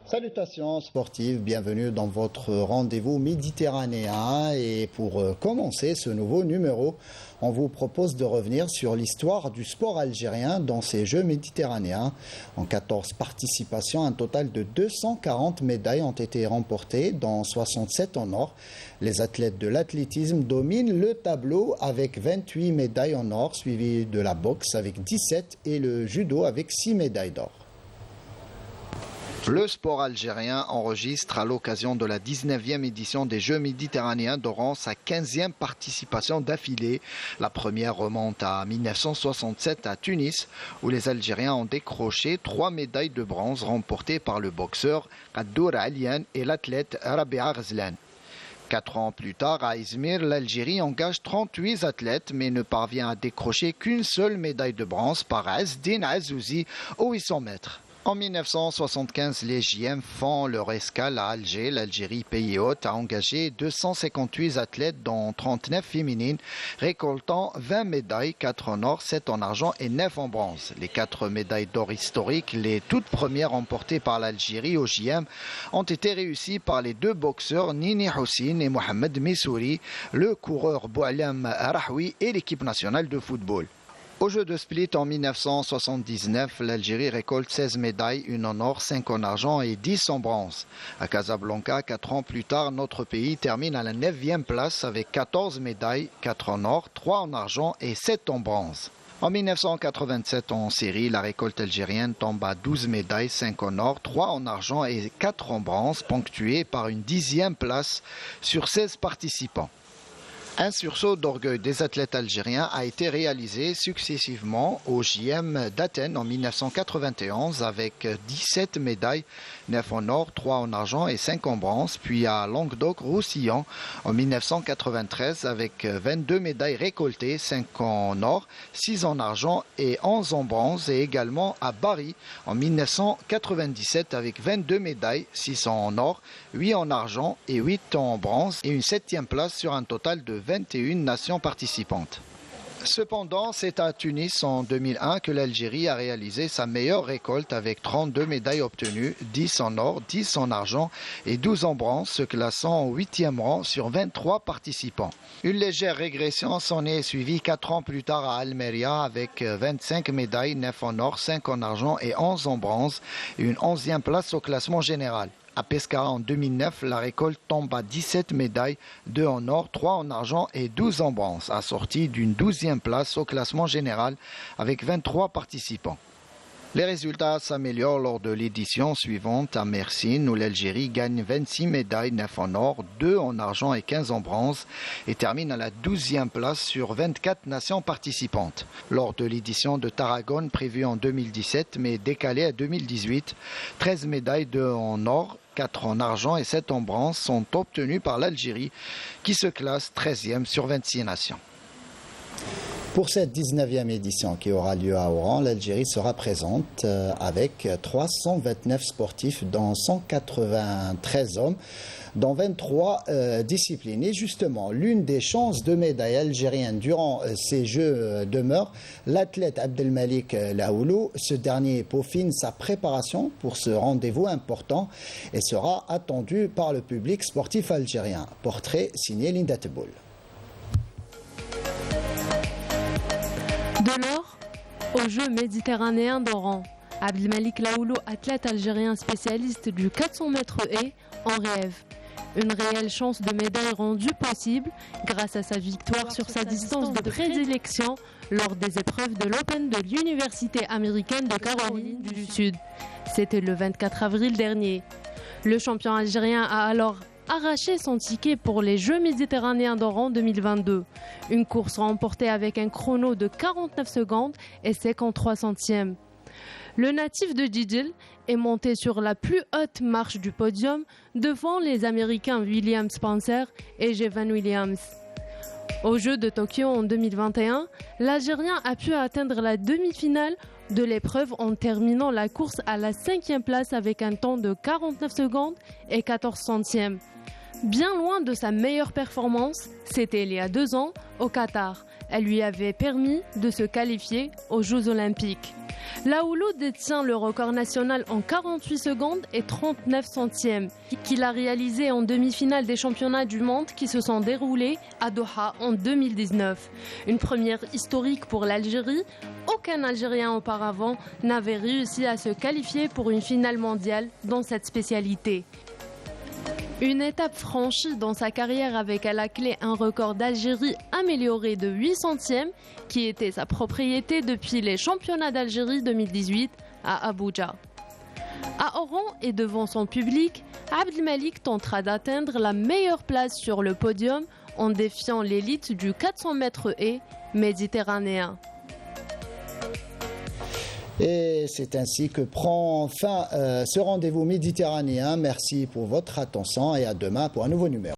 Salutations sportives, bienvenue dans votre rendez-vous méditerranéen et pour commencer ce nouveau numéro, on vous propose de revenir sur l'histoire du sport algérien dans ces Jeux méditerranéens. En 14 participations, un total de 240 médailles ont été remportées, dont 67 en or. Les athlètes de l'athlétisme dominent le tableau avec 28 médailles en or, suivi de la boxe avec 17 et le judo avec 6 médailles d'or. Le sport algérien enregistre à l'occasion de la 19e édition des Jeux méditerranéens d'Oran sa 15e participation d'affilée. La première remonte à 1967 à Tunis, où les Algériens ont décroché 3 médailles de bronze remportées par le boxeur Kaddour Alian et l'athlète Rabia Ghazlan. 4 ans plus tard, à Izmir, l'Algérie engage 38 athlètes mais ne parvient à décrocher qu'une seule médaille de bronze par Azdin Azouzi aux 800 mètres. En 1975, les JM font leur escale à Alger. L'Algérie, pays hôte, a engagé 258 athlètes, dont 39 féminines, récoltant 20 médailles, 4 en or, 7 en argent et 9 en bronze. Les 4 médailles d'or historiques, les toutes premières remportées par l'Algérie au JM, ont été réussies par les 2 boxeurs Nini Houssine et Mohamed Messouri, le coureur Boualam Rahoui et l'équipe nationale de football. Au jeu de Split en 1979, l'Algérie récolte 16 médailles, 1 en or, 5 en argent et 10 en bronze. À Casablanca, 4 ans plus tard, notre pays termine à la 9e place avec 14 médailles, 4 en or, 3 en argent et 7 en bronze. En 1987, en série, la récolte algérienne tombe à 12 médailles, 5 en or, 3 en argent et 4 en bronze, ponctuée par une 10e place sur 16 participants. Un sursaut d'orgueil des athlètes algériens a été réalisé successivement au JM d'Athènes en 1991 avec 17 médailles, 9 en or, 3 en argent et 5 en bronze, puis à Languedoc-Roussillon en 1993 avec 22 médailles récoltées, 5 en or, 6 en argent et 11 en bronze, et également à Bari en 1997 avec 22 médailles, 6 en or, 8 en argent et 8 en bronze, et une 7e place sur un total de 21 nations participantes. Cependant, c'est à Tunis en 2001 que l'Algérie a réalisé sa meilleure récolte avec 32 médailles obtenues, 10 en or, 10 en argent et 12 en bronze, se classant au 8e rang sur 23 participants. Une légère régression s'en est suivie 4 ans plus tard à Almeria avec 25 médailles, 9 en or, 5 en argent et 11 en bronze, et une 11e place au classement général. À Pescara en 2009, la récolte tombe à 17 médailles, 2 en or, 3 en argent et 12 en bronze, assortie d'une 12e place au classement général avec 23 participants. Les résultats s'améliorent lors de l'édition suivante à Mersin, où l'Algérie gagne 26 médailles, 9 en or, 2 en argent et 15 en bronze, et termine à la 12e place sur 24 nations participantes. Lors de l'édition de Tarragone prévue en 2017 mais décalée à 2018, 13 médailles, 2 en or, 4 en argent et 7 en bronze sont obtenues par l'Algérie, qui se classe 13e sur 26 nations. Pour cette 19e édition qui aura lieu à Oran, l'Algérie sera présente avec 329 sportifs, dont 193 hommes, dans 23 disciplines. Et justement, l'une des chances de médaille algérienne durant ces Jeux demeure l'athlète Abdelmalik Laoulou. Ce dernier peaufine sa préparation pour ce rendez-vous important et sera attendu par le public sportif algérien. Portrait signé Linda Teboul. De l'or aux Jeux méditerranéens d'Oran. Abdelmalik Laoulou, athlète algérien spécialiste du 400 mètres haies, en rêve. Une réelle chance de médaille rendue possible grâce à sa victoire sur sa distance de prédilection lors des épreuves de l'Open de l'Université américaine de Caroline du Sud. C'était le 24 avril dernier. Le champion algérien a alors arraché son ticket pour les Jeux méditerranéens d'Oran 2022. Une course remportée avec un chrono de 49 secondes et 53 centièmes. Le natif de Djidil est monté sur la plus haute marche du podium devant les Américains William Spencer et Jevan Williams. Aux Jeux de Tokyo en 2021, l'Algérien a pu atteindre la demi-finale de l'épreuve en terminant la course à la 5e place avec un temps de 49 secondes et 14 centièmes. Bien loin de sa meilleure performance, c'était il y a 2 ans au Qatar. Elle lui avait permis de se qualifier aux Jeux Olympiques. Laoulo détient le record national en 48 secondes et 39 centièmes, qu'il a réalisé en demi-finale des championnats du monde qui se sont déroulés à Doha en 2019. Une première historique pour l'Algérie. Aucun Algérien auparavant n'avait réussi à se qualifier pour une finale mondiale dans cette spécialité. Une étape franchie dans sa carrière avec à la clé un record d'Algérie amélioré de 8 centièmes qui était sa propriété depuis les championnats d'Algérie 2018 à Abuja. À Oran et devant son public, Abdelmalik tentera d'atteindre la meilleure place sur le podium en défiant l'élite du 400 mètres haies méditerranéen. Et c'est ainsi que prend fin ce rendez-vous méditerranéen. Merci pour votre attention et à demain pour un nouveau numéro.